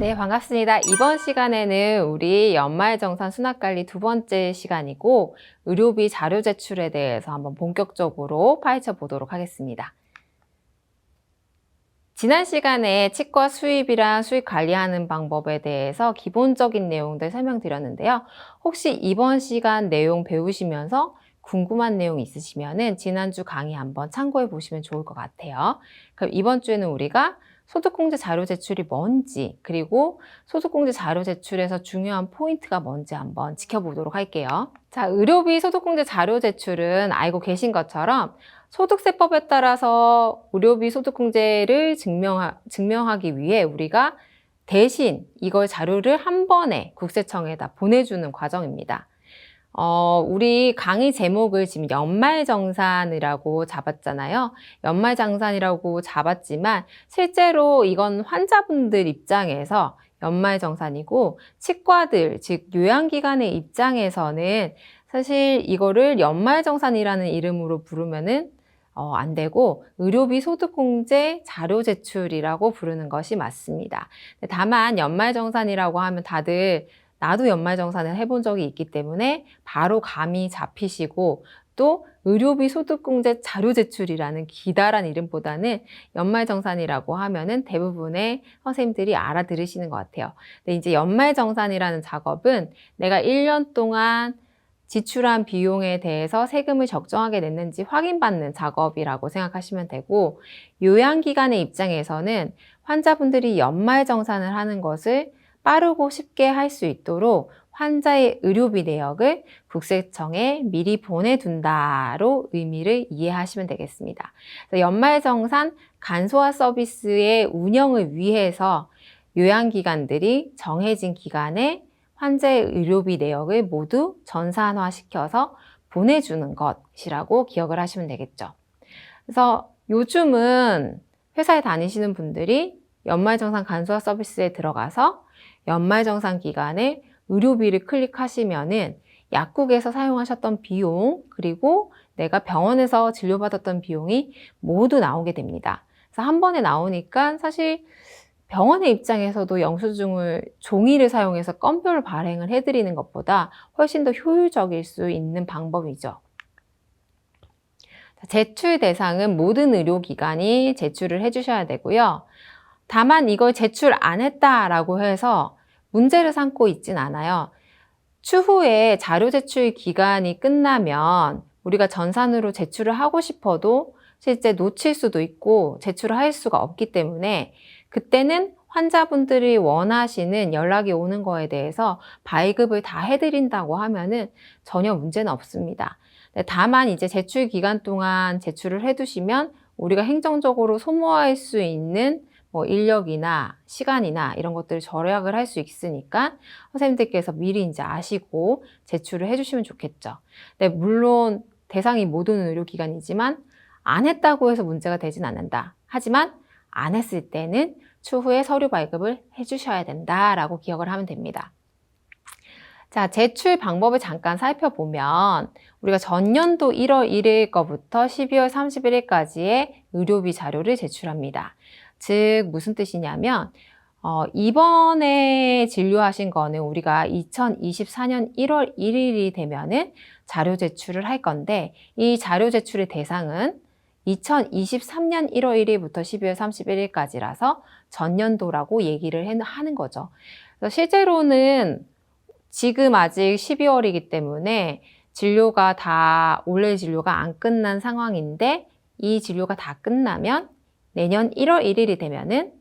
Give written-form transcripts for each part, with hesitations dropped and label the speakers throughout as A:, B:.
A: 네, 반갑습니다. 이번 시간에는 우리 연말정산 수납관리 두 번째 시간이고 의료비 자료 제출에 대해서 한번 본격적으로 파헤쳐 보도록 하겠습니다. 지난 시간에 치과 수입이랑 수입 관리하는 방법에 대해서 기본적인 내용들 설명드렸는데요. 혹시 이번 시간 내용 배우시면서 궁금한 내용 있으시면은 지난주 강의 한번 참고해 보시면 좋을 것 같아요. 그럼 이번 주에는 우리가 소득공제 자료 제출이 뭔지, 그리고 소득공제 자료 제출에서 중요한 포인트가 뭔지 한번 지켜보도록 할게요. 자, 의료비 소득공제 자료 제출은 알고 계신 것처럼 소득세법에 따라서 의료비 소득공제를 증명하기 위해 우리가 대신 이걸 자료를 한 번에 국세청에다 보내주는 과정입니다. 우리 강의 제목을 지금 연말정산이라고 잡았잖아요. 연말정산이라고 잡았지만 실제로 이건 환자분들 입장에서 연말정산이고 치과들, 즉 요양기관의 입장에서는 사실 이거를 연말정산이라는 이름으로 부르면은 안 되고 의료비 소득공제 자료 제출이라고 부르는 것이 맞습니다. 다만 연말정산이라고 하면 다들 나도 연말정산을 해본 적이 있기 때문에 바로 감이 잡히시고 또 의료비 소득공제 자료 제출이라는 기다란 이름보다는 연말정산이라고 하면은 대부분의 선생님들이 알아들으시는 것 같아요. 근데 이제 연말정산이라는 작업은 내가 1년 동안 지출한 비용에 대해서 세금을 적정하게 냈는지 확인받는 작업이라고 생각하시면 되고, 요양기관의 입장에서는 환자분들이 연말정산을 하는 것을 빠르고 쉽게 할 수 있도록 환자의 의료비 내역을 국세청에 미리 보내둔다로 의미를 이해하시면 되겠습니다. 연말정산 간소화 서비스의 운영을 위해서 요양기관들이 정해진 기간에 환자의 의료비 내역을 모두 전산화시켜서 보내주는 것이라고 기억을 하시면 되겠죠. 그래서 요즘은 회사에 다니시는 분들이 연말정산 간소화 서비스에 들어가서 연말정산 기간에 의료비를 클릭하시면은 약국에서 사용하셨던 비용, 그리고 내가 병원에서 진료받았던 비용이 모두 나오게 됩니다. 그래서 한 번에 나오니까 사실 병원의 입장에서도 종이를 사용해서 건표를 발행을 해드리는 것보다 훨씬 더 효율적일 수 있는 방법이죠. 제출 대상은 모든 의료기관이 제출을 해주셔야 되고요. 다만 이걸 제출 안 했다라고 해서 문제를 삼고 있진 않아요. 추후에 자료 제출 기간이 끝나면 우리가 전산으로 제출을 하고 싶어도 실제 놓칠 수도 있고 제출을 할 수가 없기 때문에 그때는 환자분들이 원하시는 연락이 오는 거에 대해서 발급을 다 해드린다고 하면은 전혀 문제는 없습니다. 다만 이제 제출 기간 동안 제출을 해두시면 우리가 행정적으로 소모할 수 있는 인력이나 시간이나 이런 것들을 절약을 할 수 있으니까 선생님들께서 미리 이제 아시고 제출을 해주시면 좋겠죠. 물론 대상이 모든 의료기관이지만 안 했다고 해서 문제가 되진 않는다. 하지만 안 했을 때는 추후에 서류 발급을 해주셔야 된다라고 기억을 하면 됩니다. 자, 제출 방법을 잠깐 살펴보면 우리가 전년도 1월 1일 거부터 12월 31일까지의 의료비 자료를 제출합니다. 즉 무슨 뜻이냐면 이번에 진료하신 거는 우리가 2024년 1월 1일이 되면은 자료 제출을 할 건데 이 자료 제출의 대상은 2023년 1월 1일부터 12월 31일까지라서 전년도라고 얘기를 하는 거죠. 그래서 실제로는 지금 아직 12월이기 때문에 올해 진료가 안 끝난 상황인데 이 진료가 다 끝나면 내년 1월 1일이 되면은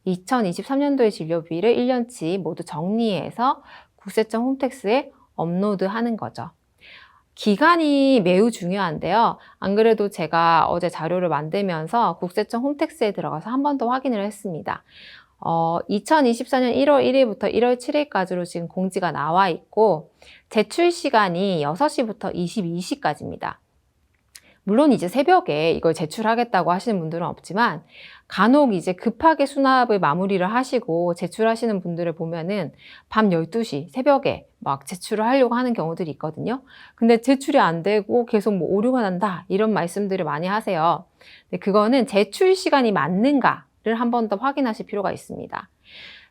A: 2023년도의 진료비를 1년치 모두 정리해서 국세청 홈택스에 업로드하는 거죠. 기간이 매우 중요한데요. 안 그래도 제가 어제 자료를 만들면서 국세청 홈택스에 들어가서 한 번 더 확인을 했습니다. 2024년 1월 1일부터 1월 7일까지로 지금 공지가 나와 있고 제출 시간이 6시부터 22시까지입니다. 물론 이제 새벽에 이걸 제출하겠다고 하시는 분들은 없지만 간혹 이제 급하게 수납을 마무리를 하시고 제출하시는 분들을 보면은 밤 12시 새벽에 막 제출을 하려고 하는 경우들이 있거든요. 근데 제출이 안 되고 계속 오류가 난다 이런 말씀들을 많이 하세요. 근데 그거는 제출 시간이 맞는가를 한 번 더 확인하실 필요가 있습니다.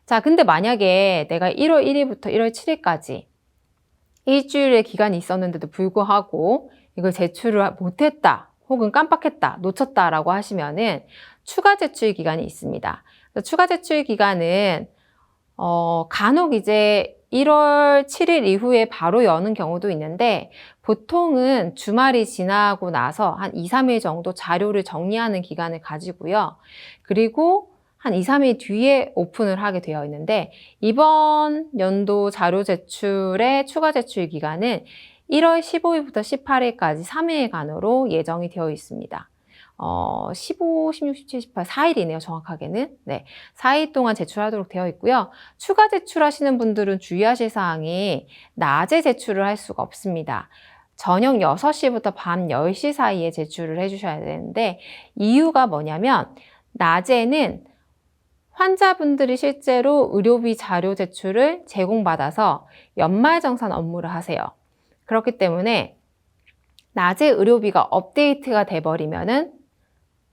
A: 자, 근데 만약에 내가 1월 1일부터 1월 7일까지 일주일의 기간이 있었는데도 불구하고 이걸 제출을 못했다, 혹은 깜빡했다, 놓쳤다라고 하시면은 추가 제출 기간이 있습니다. 그래서 추가 제출 기간은 간혹 이제 1월 7일 이후에 바로 여는 경우도 있는데, 보통은 주말이 지나고 나서 한 2, 3일 정도 자료를 정리하는 기간을 가지고요. 그리고 한 2, 3일 뒤에 오픈을 하게 되어 있는데, 이번 연도 자료 제출의 추가 제출 기간은 1월 15일부터 18일까지 3일간으로 예정이 되어 있습니다. 15, 16, 17, 18, 4일이네요, 정확하게는. 네. 4일 동안 제출하도록 되어 있고요. 추가 제출하시는 분들은 주의하실 사항이 낮에 제출을 할 수가 없습니다. 저녁 6시부터 밤 10시 사이에 제출을 해주셔야 되는데, 이유가 뭐냐면, 낮에는 환자분들이 실제로 의료비 자료 제출을 제공받아서 연말정산 업무를 하세요. 그렇기 때문에 낮에 의료비가 업데이트가 돼버리면은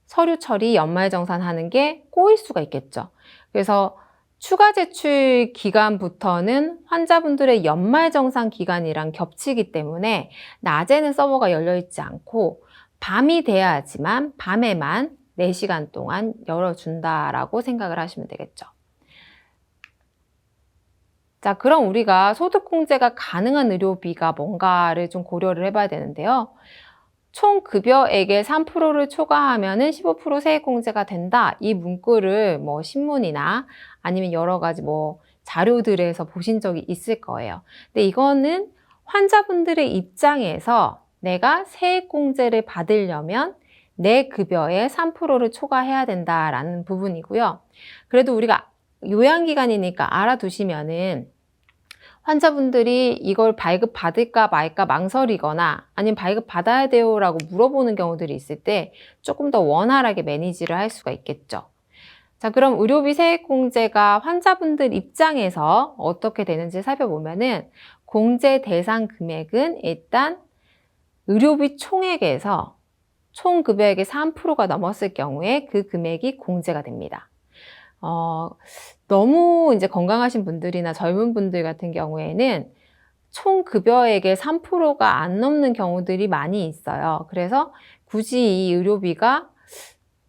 A: 서류 처리, 연말정산하는 게 꼬일 수가 있겠죠. 그래서 추가 제출 기간부터는 환자분들의 연말정산 기간이랑 겹치기 때문에 낮에는 서버가 열려있지 않고 밤이 돼야지만 밤에만 4시간 동안 열어준다라고 생각을 하시면 되겠죠. 자, 그럼 우리가 소득공제가 가능한 의료비가 뭔가를 좀 고려를 해봐야 되는데요. 총 급여액의 3%를 초과하면은 15% 세액공제가 된다. 이 문구를 뭐 신문이나 아니면 여러 가지 뭐 자료들에서 보신 적이 있을 거예요. 근데 이거는 환자분들의 입장에서 내가 세액공제를 받으려면 내 급여의 3%를 초과해야 된다라는 부분이고요. 그래도 우리가 요양기간이니까 알아두시면은 환자분들이 이걸 발급받을까 말까 망설이거나 아니면 발급받아야 돼요 라고 물어보는 경우들이 있을 때 조금 더 원활하게 매니지를 할 수가 있겠죠. 자, 그럼 의료비 세액공제가 환자분들 입장에서 어떻게 되는지 살펴보면은, 공제 대상 금액은 일단 의료비 총액에서 총 급여액의 3%가 넘었을 경우에 그 금액이 공제가 됩니다. 너무 이제 건강하신 분들이나 젊은 분들 같은 경우에는 총 급여액의 3%가 안 넘는 경우들이 많이 있어요. 그래서 굳이 이 의료비가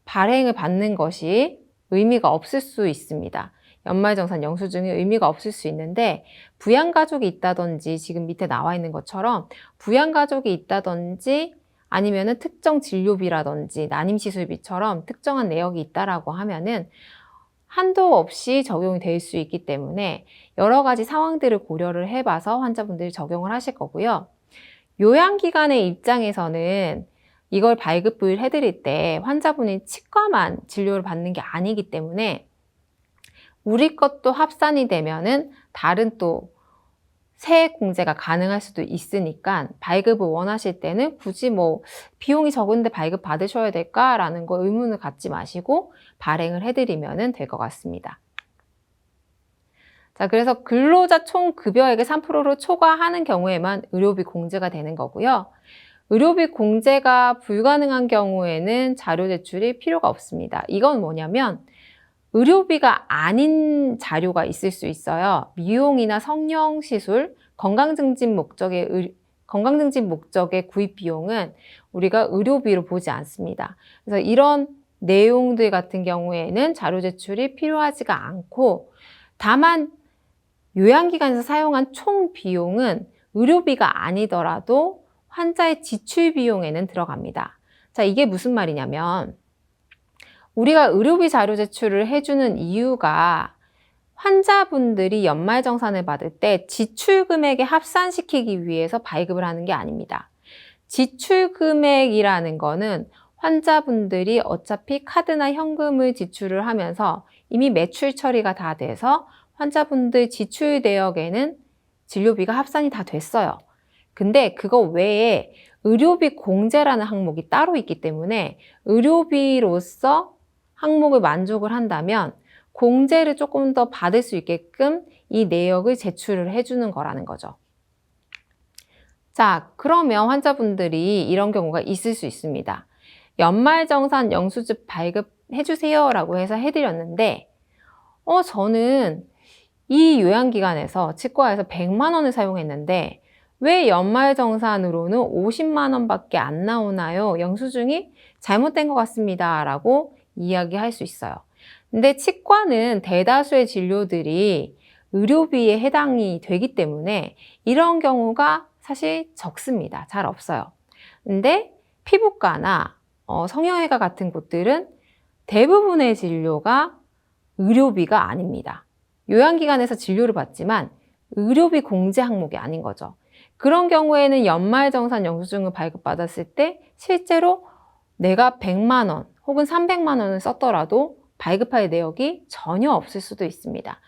A: 발행을 받는 것이 의미가 없을 수 있습니다. 연말정산 영수증이 의미가 없을 수 있는데, 부양가족이 있다든지 지금 밑에 나와 있는 것처럼 부양가족이 있다든지 아니면은 특정 진료비라든지 난임시술비처럼 특정한 내역이 있다라고 하면은 한도 없이 적용이 될 수 있기 때문에 여러 가지 상황들을 고려를 해봐서 환자분들이 적용을 하실 거고요. 요양기관의 입장에서는 이걸 발급을 해드릴 때 환자분이 치과만 진료를 받는 게 아니기 때문에 우리 것도 합산이 되면은 다른 또 세액 공제가 가능할 수도 있으니까 발급을 원하실 때는 굳이 뭐 비용이 적은데 발급 받으셔야 될까라는 거 의문을 갖지 마시고 발행을 해드리면 될 것 같습니다. 자, 그래서 근로자 총 급여액의 3%를 초과하는 경우에만 의료비 공제가 되는 거고요. 의료비 공제가 불가능한 경우에는 자료 제출이 필요가 없습니다. 이건 뭐냐면 의료비가 아닌 자료가 있을 수 있어요. 미용이나 성형시술, 건강증진 목적의 구입 비용은 우리가 의료비로 보지 않습니다. 그래서 이런 내용들 같은 경우에는 자료 제출이 필요하지가 않고, 다만 요양기관에서 사용한 총 비용은 의료비가 아니더라도 환자의 지출 비용에는 들어갑니다. 자, 이게 무슨 말이냐면 우리가 의료비 자료 제출을 해주는 이유가 환자분들이 연말정산을 받을 때 지출 금액에 합산시키기 위해서 발급을 하는 게 아닙니다. 지출 금액이라는 거는 환자분들이 어차피 카드나 현금을 지출을 하면서 이미 매출 처리가 다 돼서 환자분들 지출 내역에는 진료비가 합산이 다 됐어요. 근데 그거 외에 의료비 공제라는 항목이 따로 있기 때문에 의료비로서 항목을 만족을 한다면 공제를 조금 더 받을 수 있게끔 이 내역을 제출을 해주는 거라는 거죠. 자, 그러면 환자분들이 이런 경우가 있을 수 있습니다. 연말정산 영수증 발급해주세요 라고 해서 해드렸는데 저는 이 요양기관에서 치과에서 100만 원을 사용했는데 왜 연말정산으로는 50만 원밖에 안 나오나요? 영수증이 잘못된 것 같습니다. 라고 이야기할 수 있어요. 근데 치과는 대다수의 진료들이 의료비에 해당이 되기 때문에 이런 경우가 사실 적습니다. 잘 없어요. 근데 피부과나 성형외과 같은 곳들은 대부분의 진료가 의료비가 아닙니다. 요양기관에서 진료를 받지만 의료비 공제 항목이 아닌 거죠. 그런 경우에는 연말정산 영수증을 발급받았을 때 실제로 내가 100만 원 혹은 300만 원을 썼더라도 발급할 내역이 전혀 없을 수도 있습니다.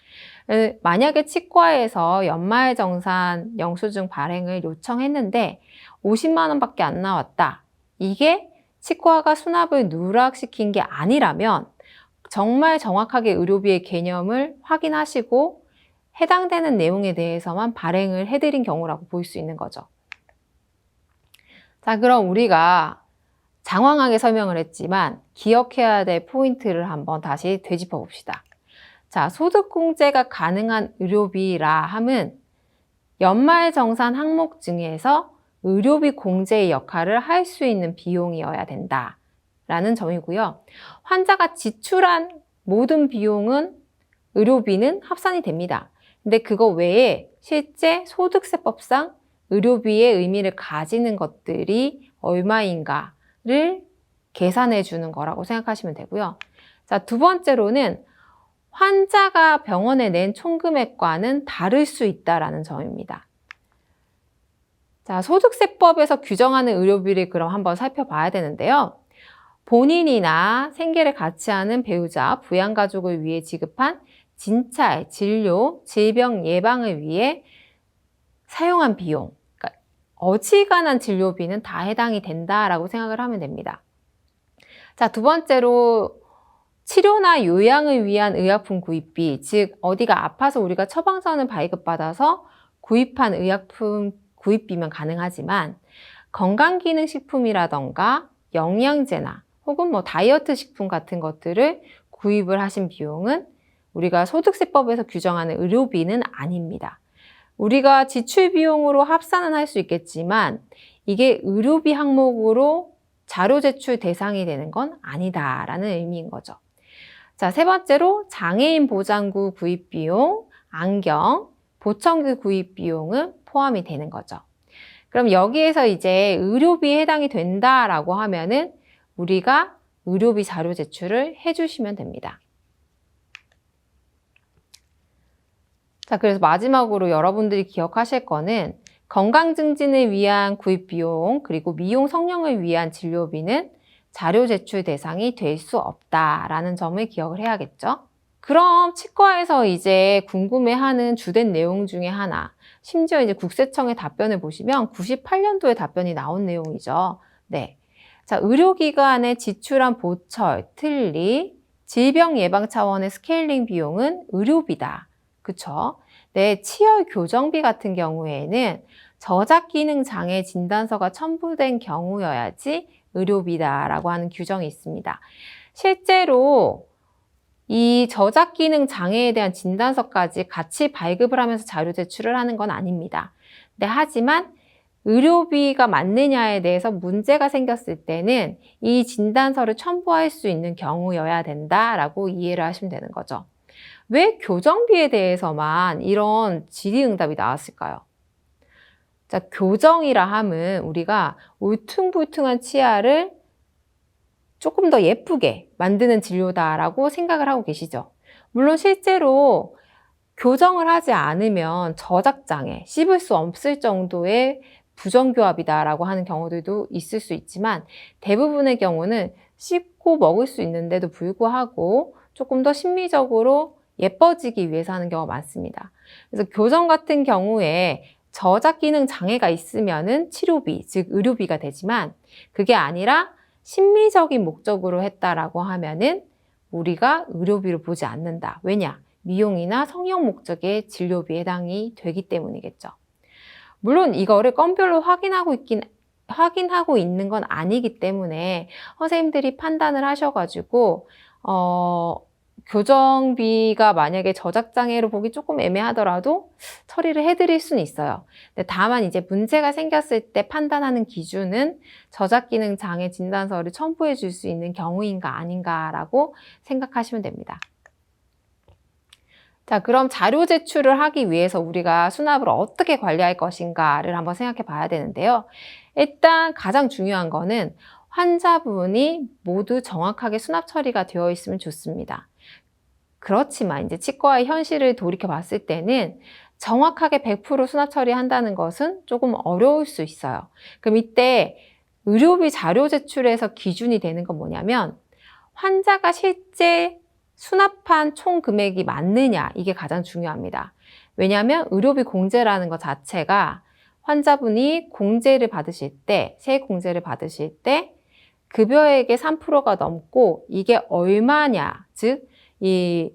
A: 만약에 치과에서 연말정산 영수증 발행을 요청했는데 50만 원밖에 안 나왔다. 이게 치과가 수납을 누락시킨 게 아니라면 정말 정확하게 의료비의 개념을 확인하시고 해당되는 내용에 대해서만 발행을 해드린 경우라고 볼 수 있는 거죠. 자, 그럼 우리가 장황하게 설명을 했지만 기억해야 될 포인트를 한번 다시 되짚어 봅시다. 자, 소득공제가 가능한 의료비라 함은 연말정산 항목 중에서 의료비 공제의 역할을 할 수 있는 비용이어야 된다라는 점이고요. 환자가 지출한 모든 비용은 의료비는 합산이 됩니다. 근데 그거 외에 실제 소득세법상 의료비의 의미를 가지는 것들이 얼마인가를 계산해 주는 거라고 생각하시면 되고요. 자, 두 번째로는 환자가 병원에 낸 총금액과는 다를 수 있다라는 점입니다. 자, 소득세법에서 규정하는 의료비를 그럼 한번 살펴봐야 되는데요. 본인이나 생계를 같이 하는 배우자, 부양가족을 위해 지급한 진찰, 진료, 질병 예방을 위해 사용한 비용, 그러니까 어지간한 진료비는 다 해당이 된다라고 생각을 하면 됩니다. 자, 두 번째로 치료나 요양을 위한 의약품 구입비, 즉 어디가 아파서 우리가 처방전을 발급받아서 구입한 의약품 구입비면 가능하지만 건강기능식품이라던가 영양제나 혹은 다이어트 식품 같은 것들을 구입을 하신 비용은 우리가 소득세법에서 규정하는 의료비는 아닙니다. 우리가 지출 비용으로 합산은 할 수 있겠지만 이게 의료비 항목으로 자료 제출 대상이 되는 건 아니다라는 의미인 거죠. 자, 세 번째로 장애인 보장구 구입 비용, 안경, 보청기 구입 비용은 포함이 되는 거죠. 그럼 여기에서 이제 의료비에 해당이 된다라고 하면은 우리가 의료비 자료 제출을 해주시면 됩니다. 자, 그래서 마지막으로 여러분들이 기억하실 거는 건강 증진을 위한 구입 비용, 그리고 미용 성형을 위한 진료비는 자료 제출 대상이 될 수 없다라는 점을 기억을 해야겠죠. 그럼 치과에서 이제 궁금해하는 주된 내용 중에 하나, 심지어 이제 국세청의 답변을 보시면 98년도에 답변이 나온 내용이죠. 네. 자, 의료기관에 지출한 보철, 틀니, 질병 예방 차원의 스케일링 비용은 의료비다. 그쵸? 네, 치열 교정비 같은 경우에는 저작기능 장애 진단서가 첨부된 경우여야지 의료비다라고 하는 규정이 있습니다. 실제로 이 저작기능 장애에 대한 진단서까지 같이 발급을 하면서 자료 제출을 하는 건 아닙니다. 네, 하지만 의료비가 맞느냐에 대해서 문제가 생겼을 때는 이 진단서를 첨부할 수 있는 경우여야 된다라고 이해를 하시면 되는 거죠. 왜 교정비에 대해서만 이런 질의응답이 나왔을까요? 자, 교정이라 함은 우리가 울퉁불퉁한 치아를 조금 더 예쁘게 만드는 진료다라고 생각을 하고 계시죠. 물론 실제로 교정을 하지 않으면 저작장애, 씹을 수 없을 정도의 부정교합이다라고 하는 경우들도 있을 수 있지만 대부분의 경우는 씹고 먹을 수 있는데도 불구하고 조금 더 심미적으로 예뻐지기 위해서 하는 경우가 많습니다. 그래서 교정 같은 경우에 저작기능 장애가 있으면은 치료비, 즉 의료비가 되지만 그게 아니라 심미적인 목적으로 했다라고 하면은 우리가 의료비를 보지 않는다. 왜냐? 미용이나 성형 목적의 진료비에 해당이 되기 때문이겠죠. 물론 이거를 건별로 확인하고 있는 건 아니기 때문에 선생님들이 판단을 하셔가지고 교정비가 만약에 저작장애로 보기 조금 애매하더라도 처리를 해드릴 수는 있어요. 근데 다만 이제 문제가 생겼을 때 판단하는 기준은 저작기능 장애 진단서를 첨부해 줄 수 있는 경우인가 아닌가라고 생각하시면 됩니다. 자, 그럼 자료 제출을 하기 위해서 우리가 수납을 어떻게 관리할 것인가를 한번 생각해 봐야 되는데요. 일단 가장 중요한 거는 환자분이 모두 정확하게 수납 처리가 되어 있으면 좋습니다. 그렇지만 이제 치과의 현실을 돌이켜 봤을 때는 정확하게 100% 수납 처리한다는 것은 조금 어려울 수 있어요. 그럼 이때 의료비 자료 제출에서 기준이 되는 건 뭐냐면 환자가 실제 수납한 총 금액이 맞느냐, 이게 가장 중요합니다. 왜냐하면 의료비 공제라는 것 자체가 환자분이 공제를 받으실 때, 세액 공제를 받으실 때 급여액의 3%가 넘고 이게 얼마냐, 즉 이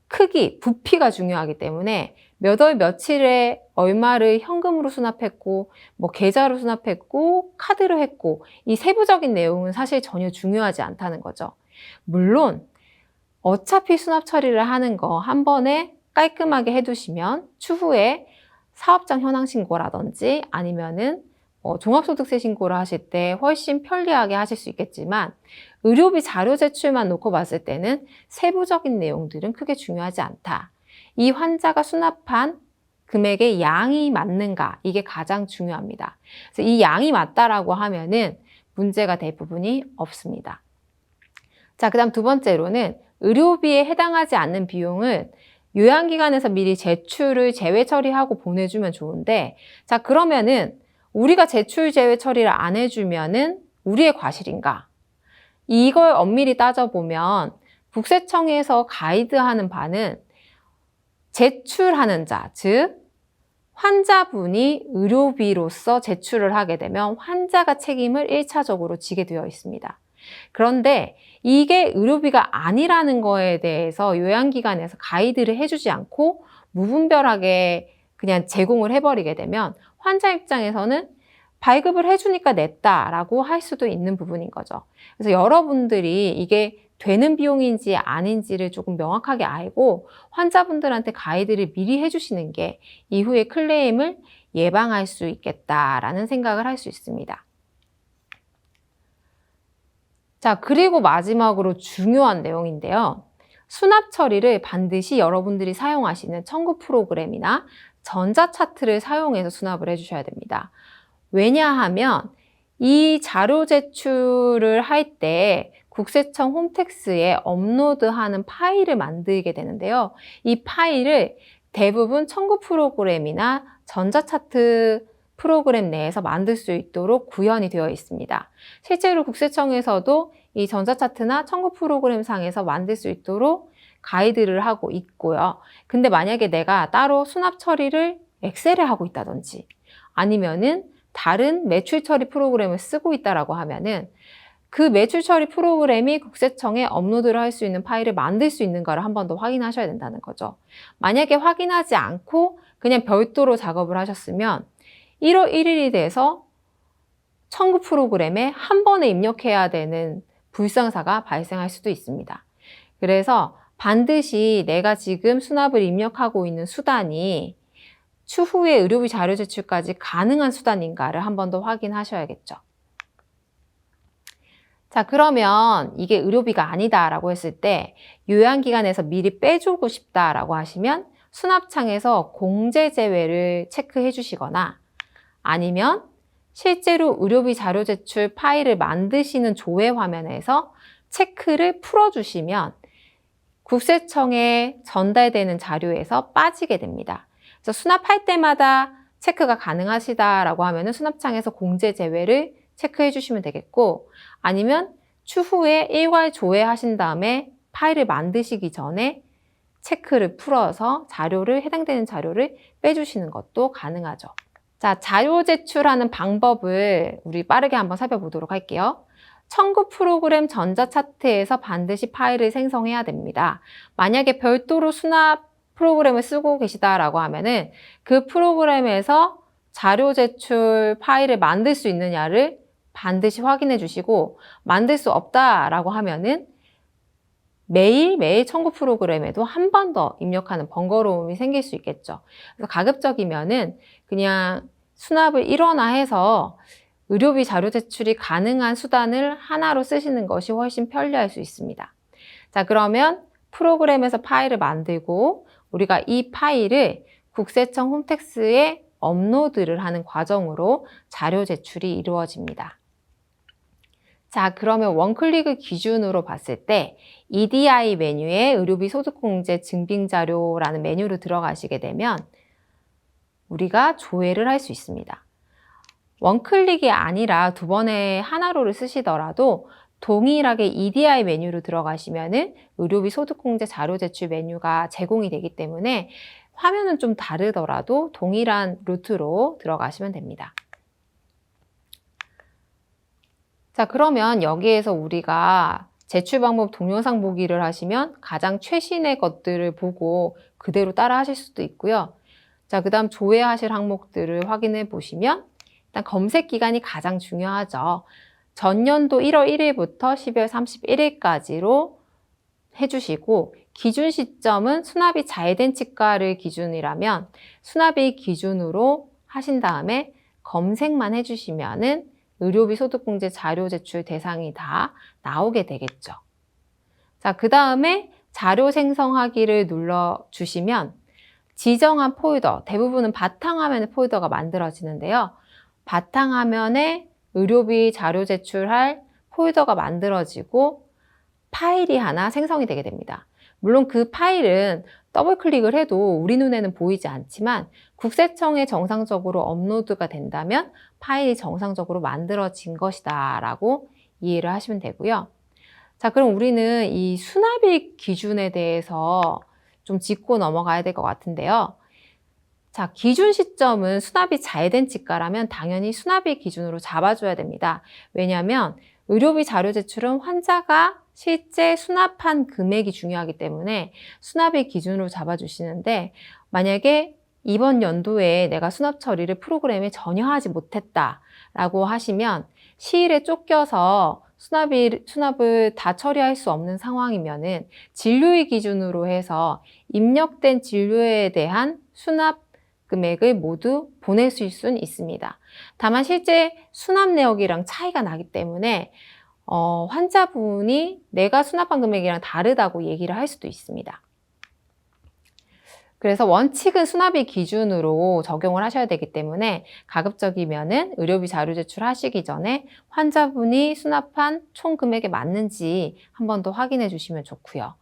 A: 크기, 부피가 중요하기 때문에 몇 월 며칠에 얼마를 현금으로 수납했고 뭐 계좌로 수납했고 카드로 했고 이 세부적인 내용은 사실 전혀 중요하지 않다는 거죠. 물론 어차피 수납 처리를 하는 거 한 번에 깔끔하게 해두시면 추후에 사업장 현황 신고라든지 아니면은 종합소득세 신고를 하실 때 훨씬 편리하게 하실 수 있겠지만 의료비 자료 제출만 놓고 봤을 때는 세부적인 내용들은 크게 중요하지 않다. 이 환자가 수납한 금액의 양이 맞는가, 이게 가장 중요합니다. 그래서 이 양이 맞다라고 하면은 문제가 될 부분이 없습니다. 자, 그 다음 두 번째로는 의료비에 해당하지 않는 비용을 요양기관에서 미리 제출을 제외 처리하고 보내주면 좋은데, 자, 그러면은 우리가 제출 제외 처리를 안 해주면은 우리의 과실인가? 이걸 엄밀히 따져보면 국세청에서 가이드하는 바는 제출하는 자, 즉 환자분이 의료비로서 제출을 하게 되면 환자가 책임을 1차적으로 지게 되어 있습니다. 그런데 이게 의료비가 아니라는 거에 대해서 요양기관에서 가이드를 해주지 않고 무분별하게 그냥 제공을 해버리게 되면 환자 입장에서는 발급을 해주니까 냈다라고 할 수도 있는 부분인 거죠. 그래서 여러분들이 이게 되는 비용인지 아닌지를 조금 명확하게 알고 환자분들한테 가이드를 미리 해주시는 게 이후에 클레임을 예방할 수 있겠다라는 생각을 할 수 있습니다. 자, 그리고 마지막으로 중요한 내용인데요. 수납 처리를 반드시 여러분들이 사용하시는 청구 프로그램이나 전자차트를 사용해서 수납을 해주셔야 됩니다. 왜냐하면 이 자료 제출을 할 때 국세청 홈택스에 업로드하는 파일을 만들게 되는데요. 이 파일을 대부분 청구 프로그램이나 전자차트 프로그램 내에서 만들 수 있도록 구현이 되어 있습니다. 실제로 국세청에서도 이 전자차트나 청구 프로그램 상에서 만들 수 있도록 가이드를 하고 있고요. 근데 만약에 내가 따로 수납 처리를 엑셀에 하고 있다든지 아니면은 다른 매출 처리 프로그램을 쓰고 있다라고 하면은 그 매출 처리 프로그램이 국세청에 업로드를 할 수 있는 파일을 만들 수 있는가를 한 번 더 확인하셔야 된다는 거죠. 만약에 확인하지 않고 그냥 별도로 작업을 하셨으면 1월 1일이 돼서 청구 프로그램에 한 번에 입력해야 되는 불상사가 발생할 수도 있습니다. 그래서 반드시 내가 지금 수납을 입력하고 있는 수단이 추후에 의료비 자료 제출까지 가능한 수단인가를 한 번 더 확인하셔야겠죠. 자, 그러면 이게 의료비가 아니다라고 했을 때 요양기관에서 미리 빼주고 싶다라고 하시면 수납창에서 공제 제외를 체크해 주시거나 아니면 실제로 의료비 자료 제출 파일을 만드시는 조회 화면에서 체크를 풀어주시면 국세청에 전달되는 자료에서 빠지게 됩니다. 그래서 수납할 때마다 체크가 가능하시다라고 하면 수납창에서 공제 제외를 체크해 주시면 되겠고 아니면 추후에 일괄 조회하신 다음에 파일을 만드시기 전에 체크를 풀어서 해당되는 자료를 빼주시는 것도 가능하죠. 자, 자료 제출하는 방법을 우리 빠르게 한번 살펴보도록 할게요. 청구 프로그램 전자차트에서 반드시 파일을 생성해야 됩니다. 만약에 별도로 수납 프로그램을 쓰고 계시다라고 하면은 그 프로그램에서 자료 제출 파일을 만들 수 있느냐를 반드시 확인해 주시고 만들 수 없다라고 하면은 매일매일 청구 프로그램에도 한 번 더 입력하는 번거로움이 생길 수 있겠죠. 그래서 가급적이면은 그냥 수납을 일원화해서 의료비 자료 제출이 가능한 수단을 하나로 쓰시는 것이 훨씬 편리할 수 있습니다. 자, 그러면 프로그램에서 파일을 만들고 우리가 이 파일을 국세청 홈택스에 업로드를 하는 과정으로 자료 제출이 이루어집니다. 자, 그러면 원클릭을 기준으로 봤을 때 EDI 메뉴에 의료비 소득공제 증빙자료라는 메뉴로 들어가시게 되면 우리가 조회를 할 수 있습니다. 원클릭이 아니라 두 번에 하나로를 쓰시더라도 동일하게 EDI 메뉴로 들어가시면은 의료비 소득공제 자료 제출 메뉴가 제공이 되기 때문에 화면은 좀 다르더라도 동일한 루트로 들어가시면 됩니다. 자, 그러면 여기에서 우리가 제출 방법 동영상 보기를 하시면 가장 최신의 것들을 보고 그대로 따라 하실 수도 있고요. 자, 그 다음 조회하실 항목들을 확인해 보시면 일단 검색 기간이 가장 중요하죠. 전년도 1월 1일부터 12월 31일까지로 해주시고 기준 시점은 수납이 잘 된 치과를 기준이라면 수납일 기준으로 하신 다음에 검색만 해주시면은 의료비 소득공제 자료 제출 대상이 다 나오게 되겠죠. 자, 그 다음에 자료 생성하기를 눌러주시면 지정한 폴더, 대부분은 바탕화면에 폴더가 만들어지는데요. 바탕화면에 의료비 자료 제출할 폴더가 만들어지고 파일이 하나 생성이 되게 됩니다. 물론 그 파일은 더블 클릭을 해도 우리 눈에는 보이지 않지만 국세청에 정상적으로 업로드가 된다면 파일이 정상적으로 만들어진 것이다 라고 이해를 하시면 되고요. 자, 그럼 우리는 이 수납일 기준에 대해서 좀 짚고 넘어가야 될 것 같은데요. 자, 기준 시점은 수납이 잘 된 치과라면 당연히 수납일 기준으로 잡아줘야 됩니다. 왜냐하면 의료비 자료 제출은 환자가 실제 수납한 금액이 중요하기 때문에 수납일 기준으로 잡아주시는데 만약에 이번 연도에 내가 수납 처리를 프로그램에 전혀 하지 못했다라고 하시면 시일에 쫓겨서 수납을 다 처리할 수 없는 상황이면은 진료일 기준으로 해서 입력된 진료에 대한 수납 금액을 모두 보내실 수는 있습니다. 다만 실제 수납 내역이랑 차이가 나기 때문에 환자분이 내가 수납한 금액이랑 다르다고 얘기를 할 수도 있습니다. 그래서 원칙은 수납일 기준으로 적용을 하셔야 되기 때문에 가급적이면은 의료비 자료 제출하시기 전에 환자분이 수납한 총 금액에 맞는지 한 번 더 확인해 주시면 좋고요.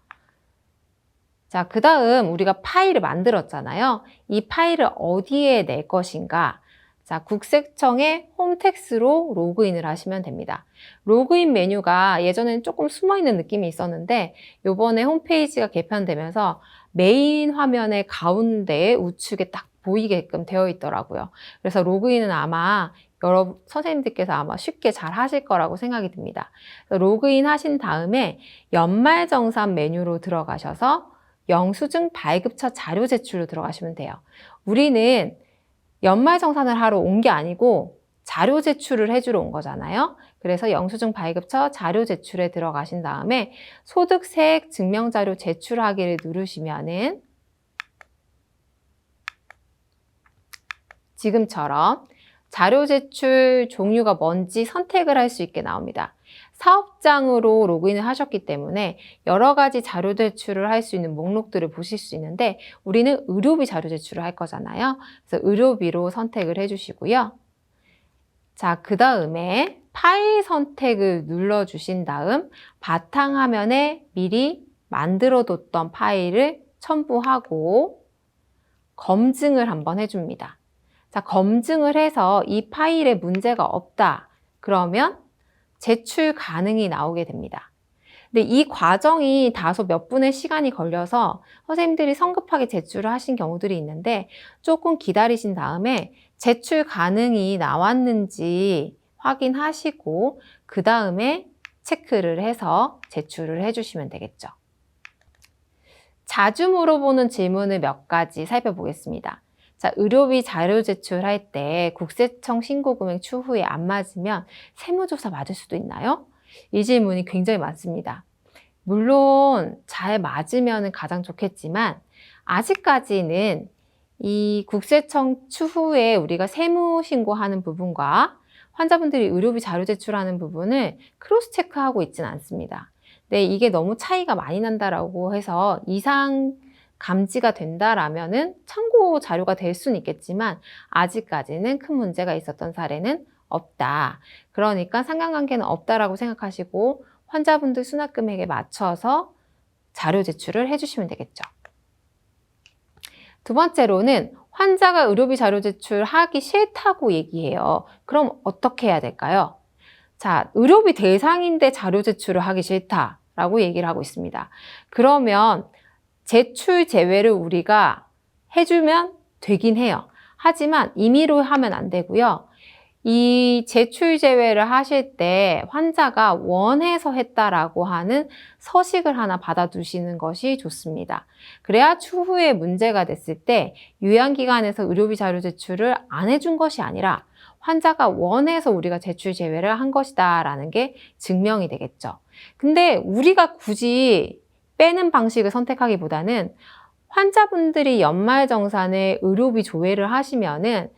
A: 자, 그 다음 우리가 파일을 만들었잖아요. 이 파일을 어디에 낼 것인가? 자, 국세청의 홈택스로 로그인을 하시면 됩니다. 로그인 메뉴가 예전에는 조금 숨어있는 느낌이 있었는데 이번에 홈페이지가 개편되면서 메인 화면의 가운데 우측에 딱 보이게끔 되어 있더라고요. 그래서 로그인은 아마 여러 선생님들께서 아마 쉽게 잘 하실 거라고 생각이 듭니다. 로그인 하신 다음에 연말정산 메뉴로 들어가셔서 영수증 발급처 자료 제출로 들어가시면 돼요. 우리는 연말정산을 하러 온 게 아니고 자료 제출을 해주러 온 거잖아요. 그래서 영수증 발급처 자료 제출에 들어가신 다음에 소득세액 증명자료 제출하기를 누르시면은 지금처럼 자료 제출 종류가 뭔지 선택을 할 수 있게 나옵니다. 사업장으로 로그인을 하셨기 때문에 여러 가지 자료 제출을 할 수 있는 목록들을 보실 수 있는데 우리는 의료비 자료 제출을 할 거잖아요. 그래서 의료비로 선택을 해주시고요. 자, 그 다음에 파일 선택을 눌러주신 다음 바탕화면에 미리 만들어뒀던 파일을 첨부하고 검증을 한번 해줍니다. 자, 검증을 해서 이 파일에 문제가 없다. 그러면 제출 가능이 나오게 됩니다. 근데 이 과정이 다소 몇 분의 시간이 걸려서 선생님들이 성급하게 제출을 하신 경우들이 있는데 조금 기다리신 다음에 제출 가능이 나왔는지 확인하시고 그 다음에 체크를 해서 제출을 해주시면 되겠죠. 자주 물어보는 질문을 몇 가지 살펴보겠습니다. 자, 의료비 자료 제출할 때 국세청 신고금액 추후에 안 맞으면 세무조사 맞을 수도 있나요? 이 질문이 굉장히 많습니다. 물론 잘 맞으면 가장 좋겠지만 아직까지는 이 국세청 추후에 우리가 세무 신고하는 부분과 환자분들이 의료비 자료 제출하는 부분을 크로스 체크하고 있지는 않습니다. 네, 이게 너무 차이가 많이 난다라고 해서 이상 감지가 된다라면은 참고 자료가 될 수는 있겠지만 아직까지는 큰 문제가 있었던 사례는 없다. 그러니까 상관관계는 없다라고 생각하시고 환자분들 수납금액에 맞춰서 자료 제출을 해주시면 되겠죠. 두 번째로는 환자가 의료비 자료 제출하기 싫다고 얘기해요. 그럼 어떻게 해야 될까요? 자, 의료비 대상인데 자료 제출을 하기 싫다라고 얘기를 하고 있습니다. 그러면 제출 제외를 우리가 해주면 되긴 해요. 하지만 임의로 하면 안 되고요. 이 제출 제외를 하실 때 환자가 원해서 했다라고 하는 서식을 하나 받아두시는 것이 좋습니다. 그래야 추후에 문제가 됐을 때 요양기관에서 의료비 자료 제출을 안 해준 것이 아니라 환자가 원해서 우리가 제출 제외를 한 것이다 라는 게 증명이 되겠죠. 근데 우리가 굳이 빼는 방식을 선택하기보다는 환자분들이 연말정산에 의료비 조회를 하시면은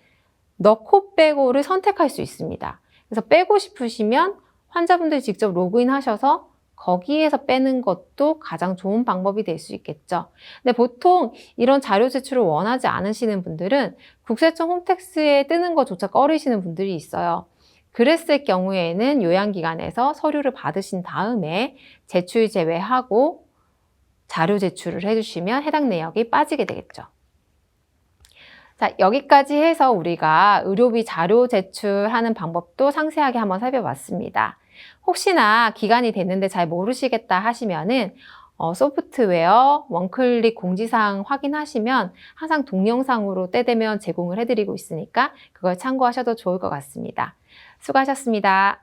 A: 넣고 빼고를 선택할 수 있습니다. 그래서 빼고 싶으시면 환자분들이 직접 로그인 하셔서 거기에서 빼는 것도 가장 좋은 방법이 될 수 있겠죠. 근데 보통 이런 자료 제출을 원하지 않으시는 분들은 국세청 홈택스에 뜨는 것조차 꺼리시는 분들이 있어요. 그랬을 경우에는 요양기관에서 서류를 받으신 다음에 제출 제외하고 자료 제출을 해주시면 해당 내역이 빠지게 되겠죠. 자, 여기까지 해서 우리가 의료비 자료 제출하는 방법도 상세하게 한번 살펴봤습니다. 혹시나 기간이 됐는데 잘 모르시겠다 하시면은 소프트웨어 원클릭 공지사항 확인하시면 항상 동영상으로 때 되면 제공을 해드리고 있으니까 그걸 참고하셔도 좋을 것 같습니다. 수고하셨습니다.